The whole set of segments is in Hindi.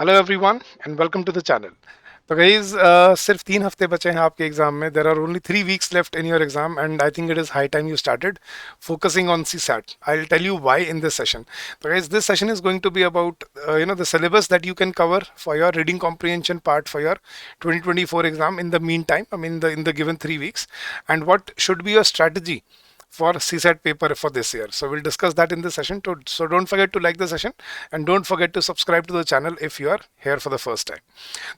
Hello everyone and welcome to the channel. तो गाइज सिर्फ 3 हफ्ते बचे हैं आपके एग्जाम में। There are only 3 weeks left in your exam and I think it is high time you started focusing on CSAT. I'll tell you why in this session. So guys, this session is going to be about the syllabus that you can cover for your reading comprehension part for your 2024 exam in the meantime. I mean, in the given 3 weeks, and what should be your strategy for CSAT paper for this year. So we'll discuss that in this session. So don't forget to like the session and don't forget to subscribe to the channel if you are here for the first time.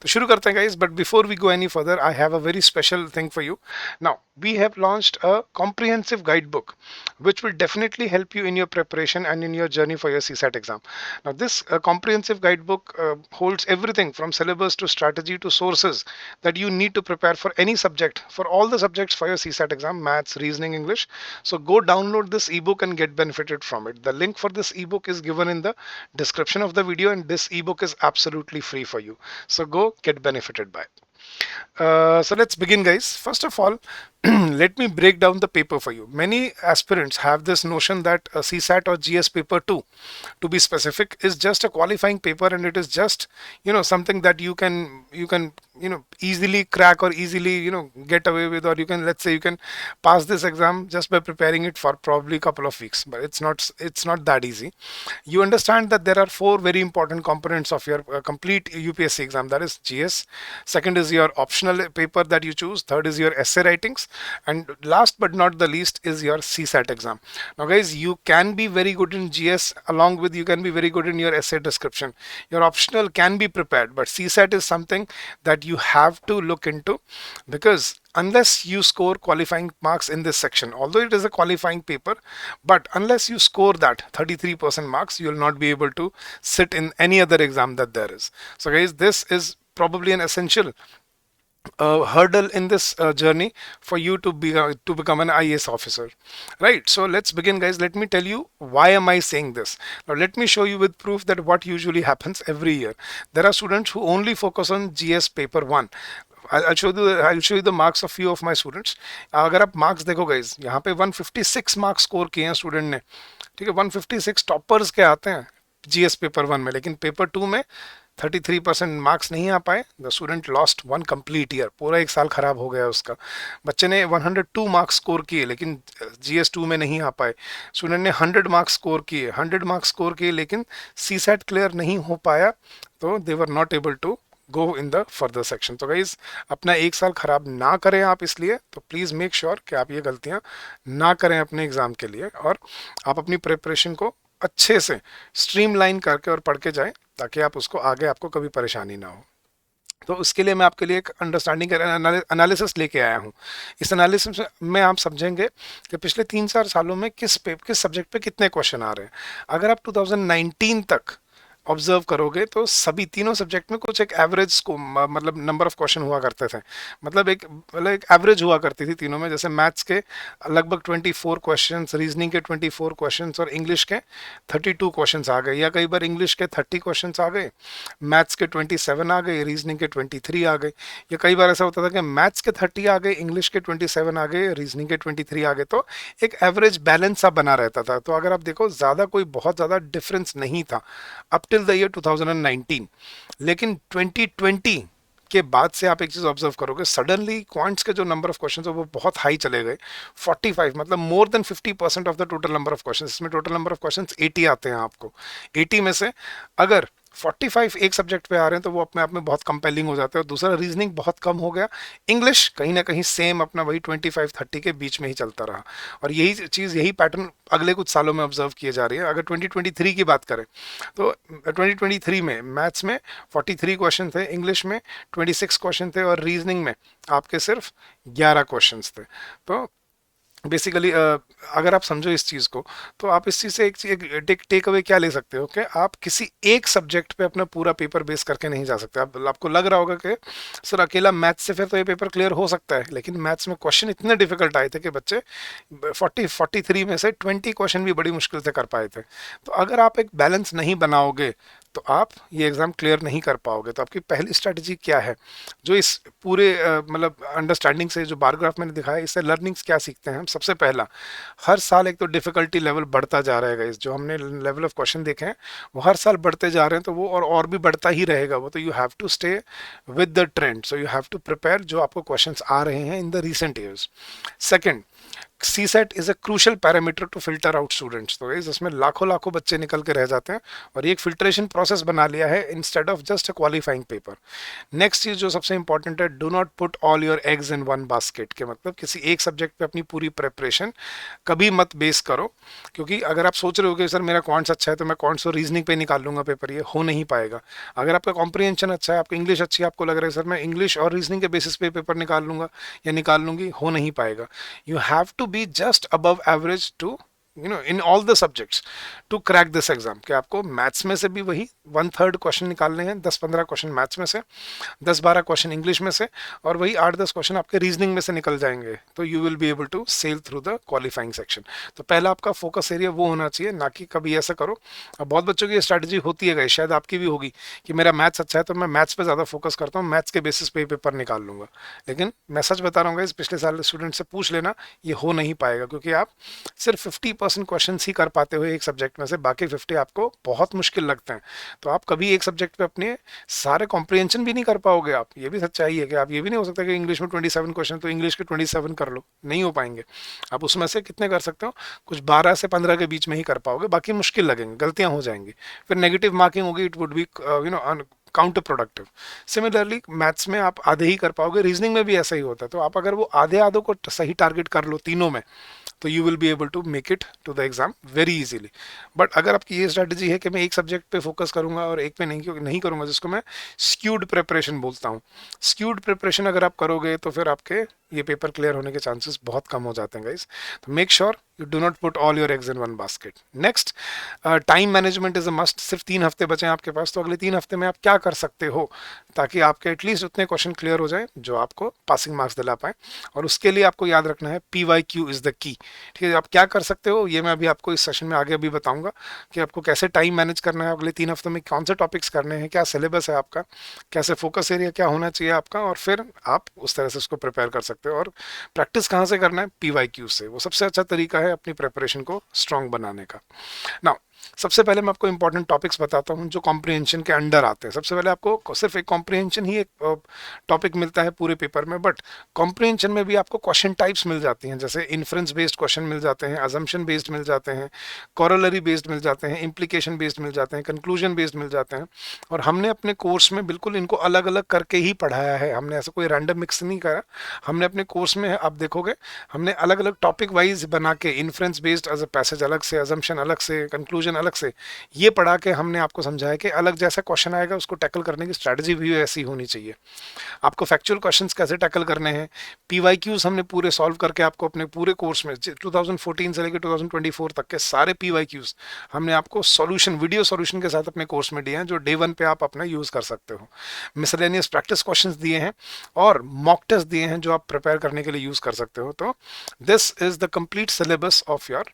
तो शुरू करते हैं guys, but before we go any further, I have a very special thing for you. Now, we have launched a comprehensive guidebook which will definitely help you in your preparation and in your journey for your CSAT exam. Now, this comprehensive guidebook holds everything from syllabus to strategy to sources that you need to prepare for any subject, for all the subjects for your CSAT exam, maths, reasoning, English. So go download this ebook and get benefited from it. The link for this ebook is given in the description of the video, and this ebook is absolutely free for you. So go get benefited by it. So let's begin, guys. First of all, let me break down the paper for you. Many aspirants have this notion that a CSAT or GS paper 2, to be specific, is just a qualifying paper, and it is just something that you can easily crack or easily get away with, or you can, let's say, you can pass this exam just by preparing it for probably a couple of weeks. But it's not that easy. You understand that there are 4 very important components of your complete UPSC exam. That is GS. Second is your optional paper that you choose. Third is your essay writings, and last but not the least is your CSAT exam. Now guys, you can be very good in GS, along with you can be very good in your essay description. Your optional can be prepared, but CSAT is something that you have to look into, because unless you score qualifying marks in this section, although it is a qualifying paper, but unless you score that 33% marks, you will not be able to sit in any other exam that there is. So guys, this is probably an essential hurdle in this journey for you to become an IAS officer, right? So let's begin, guys. Let me tell you why am I saying this. Now let me show you with proof that what usually happens every year. There are students who only focus on GS paper 1. I'll show you the marks of few of my students. अगर आप marks देखो guys, यहाँ पे 156 marks स्कोर किए हैं स्टूडेंट ने, ठीक है। 156 टॉपर्स के आते हैं GS पेपर 1 में, लेकिन पेपर 2 में 33% मार्क्स नहीं आ पाए। The student lost 1 complete year, पूरा एक साल खराब हो गया उसका। बच्चे ने 102 मार्क्स स्कोर किए लेकिन GS2 में नहीं आ पाए। स्टूडेंट ने 100 मार्क्स स्कोर किए, 100 मार्क्स स्कोर किए लेकिन CSAT क्लियर नहीं हो पाया, तो they were not able to go in the further section. तो गाइज, अपना एक साल खराब ना करें आप, इसलिए तो प्लीज़ मेक श्योर कि आप ये गलतियां ना करें अपने एग्ज़ाम के लिए, और आप अपनी प्रिपरेशन को अच्छे से स्ट्रीमलाइन करके और पढ़ के जाएं, ताकि आप उसको आगे आपको कभी परेशानी ना हो। तो उसके लिए मैं आपके लिए एक अंडरस्टैंडिंग एनालिसिस लेके आया हूँ। इस एनालिसिस में आप समझेंगे कि पिछले 3-4 सालों में किस सब्जेक्ट पे कितने क्वेश्चन आ रहे हैं। अगर आप 2019 तक ऑब्जर्व करोगे तो सभी तीनों सब्जेक्ट में कुछ एक एवरेज को मतलब नंबर ऑफ क्वेश्चन हुआ करते थे, मतलब एक एवरेज हुआ करती थी तीनों में। जैसे मैथ्स के लगभग 24 क्वेश्चंस, रीजनिंग के 24 क्वेश्चंस और इंग्लिश के 32 क्वेश्चंस आ गए, या कई बार इंग्लिश के 30 क्वेश्चंस आ गए, मैथ्स के 27 आ गए, रीजनिंग के 23 आ गए, या कई बार ऐसा होता था कि मैथ्स के 30 आ गए, इंग्लिश के 27 आ गए, रीजनिंग के 23 आ गए। तो एक एवरेज बैलेंस सा बना रहता था। तो अगर आप देखो, ज़्यादा कोई बहुत ज़्यादा डिफरेंस नहीं था अप टिल द ईयर 2019। लेकिन 2020 के बाद से आप एक चीज ऑब्जर्व करोगे, सडनली क्वांट्स के जो नंबर ऑफ क्वेश्चंस है वो बहुत हाई चले गए। 45, मतलब more than 50% of the total number of questions. इसमें टोटल नंबर ऑफ क्वेश्चंस 80 आते हैं आपको। 80 में से अगर 45 एक सब्जेक्ट पे आ रहे हैं तो वो अपने आप में बहुत कंपेलिंग हो जाता है। और दूसरा, रीजनिंग बहुत कम हो गया। इंग्लिश कहीं ना कहीं सेम अपना वही 25-30 के बीच में ही चलता रहा। और यही पैटर्न अगले कुछ सालों में ऑब्जर्व किए जा रही है। अगर 2023 की बात करें तो 2023 में मैथ्स में 43 क्वेश्चन थे, इंग्लिश में 26 क्वेश्चन थे, और रीजनिंग में आपके सिर्फ 11 क्वेश्चन थे। तो बेसिकली अगर आप समझो इस चीज़ को, तो आप इस चीज़ से एक टेक अवे क्या ले सकते हो कि आप किसी एक सब्जेक्ट पे अपना पूरा पेपर बेस करके नहीं जा सकते। आपको लग रहा होगा कि सर अकेला मैथ्स से फिर तो ये पेपर क्लियर हो सकता है, लेकिन मैथ्स में क्वेश्चन इतने डिफिकल्ट आए थे कि बच्चे 43 में से 20 क्वेश्चन भी बड़ी मुश्किल से कर पाए थे। तो अगर आप एक बैलेंस नहीं बनाओगे तो आप ये एग्ज़ाम क्लियर नहीं कर पाओगे। तो आपकी पहली स्ट्रैटेजी क्या है, जो इस पूरे मतलब अंडरस्टैंडिंग से, जो बार ग्राफ मैंने दिखाया, इससे लर्निंग्स क्या सीखते हैं हम सबसे पहला, हर साल एक तो डिफिकल्टी लेवल बढ़ता जा रहा है गाइस, जो हमने लेवल ऑफ क्वेश्चन देखे हैं वो हर साल बढ़ते जा रहे हैं, तो वो और भी बढ़ता ही रहेगा वो, तो you have to stay with the trend, so you have to prepare जो आपको क्वेश्चंस आ रहे हैं in the recent years. Second, CSAT is a crucial parameter to filter out students, तो गाइस इसमें लाखों लाखों बच्चे निकल के रह जाते हैं, और ये एक फिल्ट्रेशन प्रोसेस बना लिया है instead of just a qualifying paper. Next चीज जो सबसे इंपॉर्टेंट है, do not put all your eggs in one basket, के मतलब किसी एक सब्जेक्ट पे अपनी पूरी प्रेपरेशन कभी मत बेस करो, क्योंकि अगर आप सोच रहे हो कि सर मेरा कौन अच्छा है तो मैं कौन सा रीजनिंग पे निकाल लूंगा पेपर, ये हो नहीं पाएगा। अगर आपका कॉम्प्रिहेंशन अच्छा है, आपकी इंग्लिश अच्छी है, आपको लग रहा है सर मैं इंग्लिश और रीजनिंग के बेसिस पे पेपर निकाल लूंगा या निकाल लूंगी, हो नहीं पाएगा। You have to be just above average to in all the subjects to crack this exam, कि आपको मैथ्स में से भी वही 1/3 क्वेश्चन निकालने हैं, 10-15 क्वेश्चन मैथ्स में से, 10-12 क्वेश्चन इंग्लिश में से, और वही 8-10 क्वेश्चन आपके रीजनिंग में से निकल जाएंगे, तो you will be able to sail through the qualifying section. तो पहला आपका फोकस एरिया वो होना चाहिए, ना कि कभी ऐसा करो। अब बहुत बच्चों की स्ट्रैटेजी होती है, शायद आपकी भी होगी, कि मेरा मैथ्स अच्छा है तो मैं मैथ्स पे ज़्यादा फोकस करता हूँ, मैथ्स के बेसिस पे पेपर निकाल लूंगा। लेकिन मैं सच बता रहा हूँ इस पिछले साल स्टूडेंट से पूछ लेना, ये हो नहीं पाएगा, क्योंकि आप सिर्फ 50% क्वेश्चन ही कर पाते हो एक सब्जेक्ट में से, बाकी 50 आपको बहुत मुश्किल लगते हैं। तो आप कभी एक सब्जेक्ट पे अपने सारे कॉम्प्रिहेंशन भी नहीं कर पाओगे आप, ये भी सच्चाई है कि आप ये भी नहीं हो सकता कि इंग्लिश में 27 क्वेश्चन तो इंग्लिश के 27 कर लो, नहीं हो पाएंगे। आप उसमें से कितने कर सकते हो, कुछ 12 से 15 के बीच में ही कर पाओगे, बाकी मुश्किल लगेंगे, गलतियां हो जाएंगी, फिर नेगेटिव मार्किंग होगी, it would be counter productive. Similarly maths में आप आधे ही कर पाओगे, रीजनिंग में भी ऐसा ही होता है, तो आप अगर वो आधे आधों को सही टारगेट कर लो तीनों में, तो you will be able to make it to the exam very easily. But अगर आपकी ये स्ट्रैटेजी है कि मैं एक सब्जेक्ट पे फोकस करूंगा और एक पे नहीं करूंगा, जिसको मैं स्क्यूड प्रिपरेशन बोलता हूँ, स्क्यूड प्रिपरेशन अगर आप करोगे तो फिर आपके ये पेपर क्लियर होने के चांसेस बहुत कम हो जाते हैं गाइस। तो make sure you do not put all your eggs in one basket. Next, time management is a must. सिर्फ 3 हफ्ते बचे हैं आपके पास, तो अगले 3 हफ्ते में आप क्या कर सकते हो ताकि आपके एटलीस्ट उतने क्वेश्चन क्लियर हो जाए जो आपको पासिंग मार्क्स दिला पाए। और उसके लिए आपको याद रखना है PYQ इज द की। ठीक है, आप क्या कर सकते हो ये मैं अभी आपको इस सेशन में आगे अभी बताऊंगा कि आपको कैसे टाइम मैनेज करना है, अगले 3 हफ्तों में कौन से टॉपिक्स करने हैं, क्या सिलेबस है आपका, कैसे फोकस एरिया क्या होना चाहिए आपका, और फिर आप उस तरह से उसको प्रिपेयर कर सकते हो। और प्रैक्टिस कहाँ से करना है, PYQ से, वो सबसे अच्छा तरीका है अपनी प्रिपरेशन को स्ट्रॉन्ग बनाने का। नाउ सबसे पहले मैं आपको इंपॉर्टेंट टॉपिक्स बताता हूँ जो कॉम्प्रिहेंशन के अंडर आते हैं। सबसे पहले आपको सिर्फ एक कॉम्प्रिहेंशन ही एक टॉपिक मिलता है पूरे पेपर में, बट कॉम्प्रिहेंशन में भी आपको क्वेश्चन टाइप्स मिल जाती हैं, जैसे इन्फ्रेंस बेस्ड क्वेश्चन मिल जाते हैं, अजम्पशन बेस्ड मिल जाते हैं, कॉरोलरी बेस्ड मिल जाते हैं, इम्प्लीकेशन बेस्ड मिल जाते हैं, कंक्लूजन बेस्ड मिल जाते हैं। और हमने अपने कोर्स में बिल्कुल इनको अलग अलग करके ही पढ़ाया है, हमने ऐसा कोई रैंडम मिक्स नहीं करा। हमने अपने कोर्स में, आप देखोगे, हमने अलग अलग टॉपिक वाइज बना के, inference based as a passage अलग से, अजम्पशन अलग से, कंक्लूजन अलग से, ये पढ़ा के हमने आपको समझाया कि अलग जैसा क्वेश्चन आएगा उसको टैकल करने की स्ट्रैटेजी भी ऐसी होनी चाहिए। आपको फैक्चुअल क्वेश्चंस कैसे टैकल करने हैं, PYQs हमने पूरे सॉल्व करके आपको अपने पूरे कोर्स में 2014 से लेकर 2024 तक के सारे PYQs हमने आपको सॉल्यूशन, वीडियो सॉल्यूशन के साथ अपने कोर्स में दिए हैं, जो डे 1 पे आप अपना यूज कर सकते हो। मिसलेनियस प्रैक्टिस क्वेश्चंस दिए हैं और मॉक टेस्ट दिए हैं जो आप प्रिपेयर करने के लिए यूज कर सकते हो। तो this is the complete syllabus of your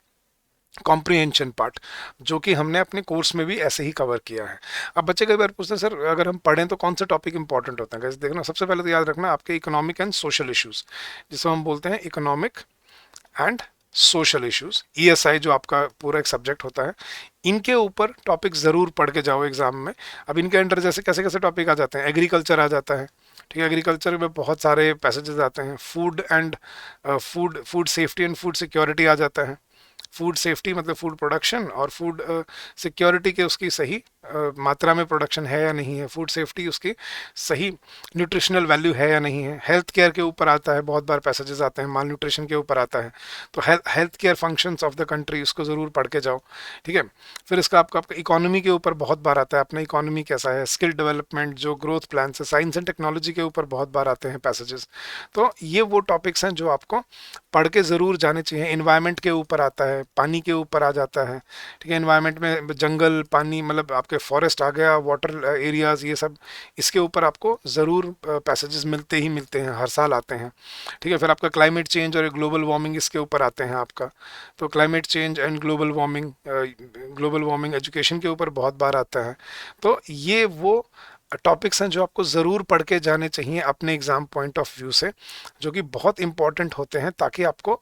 comprehension part, जो कि हमने अपने कोर्स में भी ऐसे ही कवर किया है। अब बच्चे कई बार पूछते हैं सर अगर हम पढ़ें तो कौन से टॉपिक इंपॉर्टेंट होते हैं। कैसे देखना, सबसे पहले तो याद रखना आपके इकोनॉमिक एंड सोशल इश्यूज, जिसको हम बोलते हैं economic and social issues, ESI जो आपका पूरा एक सब्जेक्ट होता है, इनके ऊपर टॉपिक जरूर पढ़ के जाओ एग्जाम में। अब इनके अंडर जैसे कैसे कैसे टॉपिक आ जाते हैं, एग्रीकल्चर आ जाता है, ठीक है, एग्रीकल्चर में बहुत सारे पैसेजेस आते हैं, food and food safety and food security आ जाता है। फूड सेफ्टी मतलब फूड प्रोडक्शन, और फूड सिक्योरिटी के उसकी सही मात्रा में प्रोडक्शन है या नहीं है, फूड सेफ्टी उसकी सही न्यूट्रिशनल वैल्यू है या नहीं है। हेल्थ केयर के ऊपर आता है, बहुत बार पैसेजेस आते हैं, माल न्यूट्रिशन के ऊपर आता है, तो health care functions of the country, उसको ज़रूर पढ़ के जाओ। ठीक है, फिर इसका आपका इकोनॉमी के ऊपर बहुत बार आता है, अपना इकोनॉमी कैसा है, स्किल डेवलपमेंट, जो ग्रोथ प्लान है, साइंस एंड टेक्नोलॉजी के ऊपर बहुत बार आते हैं पैसेजेस। तो ये वो टॉपिक्स हैं जो आपको पढ़ के ज़रूर जाने चाहिए। इन्वायरमेंट के ऊपर आता है, पानी के ऊपर आ जाता है, ठीक है, इन्वायरमेंट में जंगल, पानी, मतलब आपके फॉरेस्ट आ गया, वाटर एरियाज, ये सब, इसके ऊपर आपको ज़रूर पैसेजेस मिलते ही मिलते हैं, हर साल आते हैं। ठीक है, फिर आपका क्लाइमेट चेंज और ग्लोबल वार्मिंग इसके ऊपर आते हैं आपका, तो climate change and global warming education के ऊपर बहुत बार आता है। तो ये वो टॉपिक्स हैं जो आपको ज़रूर पढ़ के जाने चाहिए अपने एग्ज़ाम पॉइंट ऑफ व्यू से, जो कि बहुत इंपॉर्टेंट होते हैं, ताकि आपको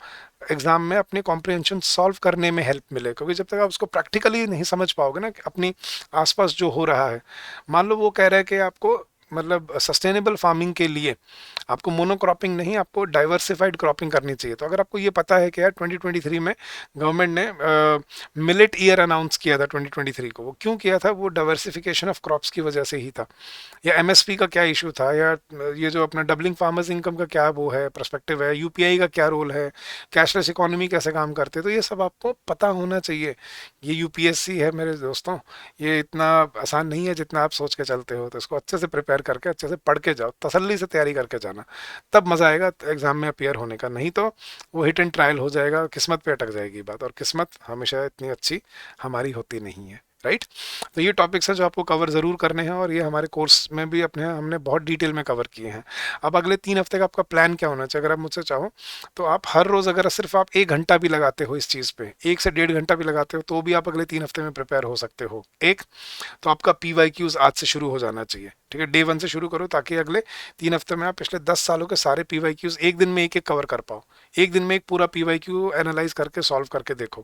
एग्ज़ाम में अपने कॉम्प्रिहेंशन सॉल्व करने में हेल्प मिले। क्योंकि जब तक आप उसको प्रैक्टिकली नहीं समझ पाओगे ना कि अपनी आसपास जो हो रहा है, मान लो वो कह रहा है कि आपको मतलब सस्टेनेबल फार्मिंग के लिए आपको मोनोक्रॉपिंग नहीं, आपको डाइवर्सिफाइड क्रॉपिंग करनी चाहिए। तो अगर आपको ये पता है कि यार 2023 में गवर्नमेंट ने मिलेट ईयर अनाउंस किया था 2023 को, वो क्यों किया था? वो डाइवर्सिफिकेशन ऑफ क्रॉप्स की वजह से ही था। या एमएसपी का क्या इशू था, या ये जो अपना डबलिंग फार्मर्स इनकम का क्या वो है पर्सपेक्टिव है, यूपीआई का क्या रोल है, कैशलेस इकोनॉमी कैसे काम करते हैं, तो ये सब आपको पता होना चाहिए। ये यूपीएससी है मेरे दोस्तों, ये इतना आसान नहीं है जितना आप सोच के चलते हो। तो इसको अच्छे से प्रिपेयर करके अच्छे से पढ़ के जाओ, तसल्ली से तैयारी करके जाना, तब मज़ा आएगा एग्जाम में अपियर होने का। नहीं तो वो हिट एंड ट्रायल हो जाएगा, किस्मत पे अटक जाएगी बात, और किस्मत हमेशा इतनी अच्छी हमारी होती नहीं है, राइट। तो ये टॉपिक्स हैं जो आपको कवर ज़रूर करने हैं, और ये हमारे कोर्स में भी अपने हमने बहुत डिटेल में कवर किए हैं। अब अगले 3 हफ्ते का आपका प्लान क्या होना चाहिए? अगर आप मुझसे चाहो तो आप हर रोज़ अगर सिर्फ आप 1 घंटा भी लगाते हो इस चीज़ पे, 1 से 1.5 घंटा भी लगाते हो, तो भी आप अगले 3 हफ्ते में प्रिपेयर हो सकते हो। एक तो आपका PYQs आज से शुरू हो जाना चाहिए, ठीक है, डे 1 से शुरू करो, ताकि अगले 3 हफ्ते में आप पिछले 10 सालों के सारे PYQs एक दिन में एक एक कवर कर पाओ। एक दिन में एक पूरा PYQ एनालाइज करके सॉल्व करके देखो।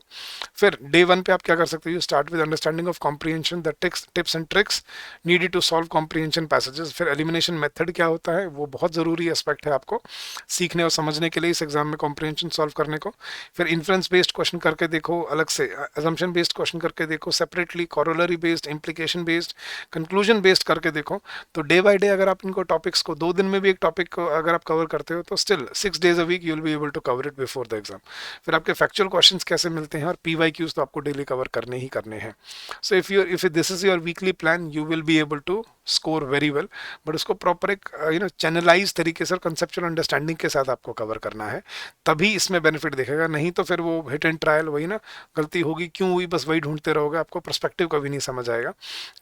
फिर डे 1 पे आप क्या कर सकते हो? You start with understanding of comprehension, the tips and tricks needed to solve comprehension passages. फिर एलिमिनेशन मेथड क्या होता है, वो बहुत ज़रूरी एस्पेक्ट है आपको सीखने और समझने के लिए इस एग्जाम में कॉम्प्रिहेंशन सॉल्व करने को। फिर इन्फ्रेंस बेस्ड क्वेश्चन करके देखो अलग से, अजम्पशन बेस्ड क्वेश्चन करके देखो separately, corollary based, implication based, conclusion based करके देखो। तो डे बाय डे अगर आप इनको टॉपिक्स को 2 दिन में भी एक टॉपिक को अगर आप कवर करते हो, तो still 6 days a week you will be able to cover it before the exam. फिर आपके फैक्चुअल क्वेश्चंस कैसे मिलते हैं, और PYQs तो आपको डेली कवर करने ही करने हैं। So if this is your weekly plan, you will be able to score very well. But उसको प्रॉपर एक चैनलाइज तरीके से और कंसेप्चुअल अंडरस्टैंडिंग के साथ आपको कवर करना है, तभी इसमें बेनिफिट दिखेगा। नहीं तो फिर वो हिट एंड ट्रायल, वही ना, गलती होगी क्यों हुई, बस वही ढूंढते रहोगे, आपको पर्सपेक्टिव कभी नहीं समझ आएगा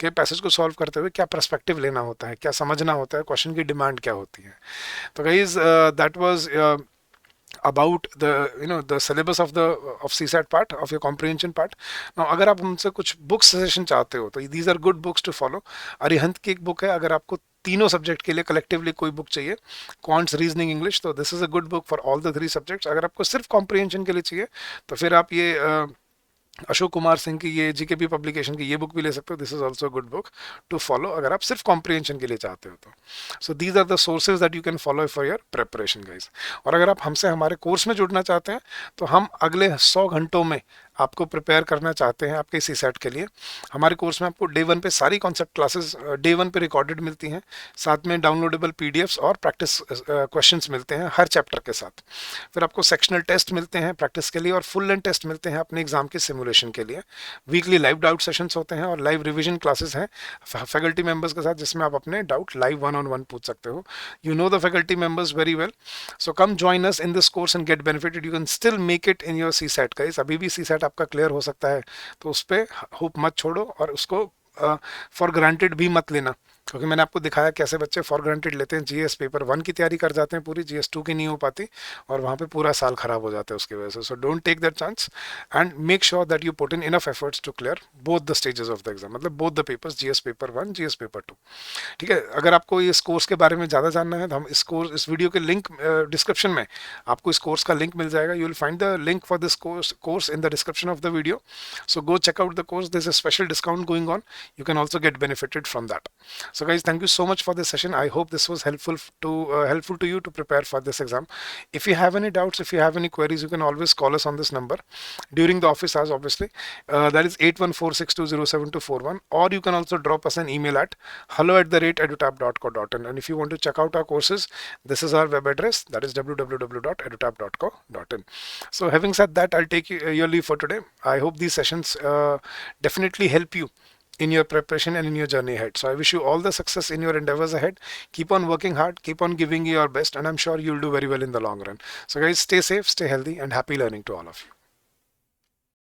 कि पैसेज को सॉल्व करते हुए क्या पर्सपेक्टिव लेना होता है, क्या समझना होता है, क्वेश्चन की डिमांड क्या होती है। तो guys that was about the syllabus of the of CSAT part of your comprehension part. Now अगर आप हमसे कुछ बुक सजेशन चाहते हो, तो these are good books to follow. Arihant की एक बुक है, अगर आपको तीनों सब्जेक्ट के लिए कलेक्टिवली कोई बुक चाहिए, क्वांट्स, रीजनिंग, इंग्लिश, तो this is a good book for all the 3 subjects. अगर आपको सिर्फ कॉम्प्रिहेंशन के लिए चाहिए, तो फिर आप ये अशोक कुमार सिंह की ये GKP पब्लिकेशन की ये बुक भी ले सकते हो। This is also good book to follow अगर आप सिर्फ कॉम्प्रिहेंशन के लिए चाहते हो तो। So these are the sources that you can follow for your preparation guys. और अगर आप हमसे हमारे कोर्स में जुड़ना चाहते हैं, तो हम अगले 100 घंटों में आपको प्रिपेयर करना चाहते हैं आपके CSAT के लिए। हमारे कोर्स में आपको डे 1 पे सारी कॉन्सेप्ट क्लासेस डे 1 पे रिकॉर्डेड मिलती हैं, साथ में डाउनलोडेबल PDFs और प्रैक्टिस क्वेश्चंस मिलते हैं हर चैप्टर के साथ। फिर आपको सेक्शनल टेस्ट मिलते हैं प्रैक्टिस के लिए, और फुल लेंथ टेस्ट मिलते हैं अपने एग्जाम के सिमुलेशन के लिए। वीकली लाइव डाउट सेशंस होते हैं, और लाइव रिविजन क्लासेस हैं फैकल्टी मेंबर्स के साथ, जिसमें आप अपने डाउट लाइव 1-on-1 पूछ सकते हो। You know the faculty members very well, so come join us in this course and get benefited. You can still make it in your CSAT guys. अभी भी CSAT आपका क्लियर हो सकता है, तो उस पर होप मत छोड़ो, और उसको फॉर ग्रांटेड भी मत लेना, क्योंकि मैंने आपको दिखाया कैसे बच्चे फॉर ग्रांटेड लेते हैं। GS पेपर 1 की तैयारी कर जाते हैं पूरी, GS 2 की नहीं हो पाती, और वहाँ पे पूरा साल खराब हो जाता है उसकी वजह से। So don't take that chance and make sure that you put in enough efforts to clear both the stages of the exam, मतलब both the papers, GS paper 1, GS paper 2। ठीक है, अगर आपको इस कोर्स के बारे में ज़्यादा जानना है, तो हम इस वीडियो के लिंक डिस्क्रिप्शन में आपको इस कोर्स का लिंक मिल जाएगा। You will find the link for this course in the description of the video, so go check out the course. This is special discount going on, you can also get benefited from that. So guys, thank you so much for this session. I hope this was helpful to you to prepare for this exam. If you have any doubts, if you have any queries, you can always call us on this number during the office hours, obviously. That is 8146207241, or you can also drop us an email at hello@edutap.co.in. And if you want to check out our courses, this is our web address, that is www.edutap.co.in. So having said that, I'll take your leave for today. I hope these sessions definitely help you in your preparation and in your journey ahead. So I wish you all the success in your endeavors ahead. Keep on working hard, keep on giving your best, and I'm sure you'll do very well in the long run. So guys, stay safe, stay healthy, and happy learning to all of you.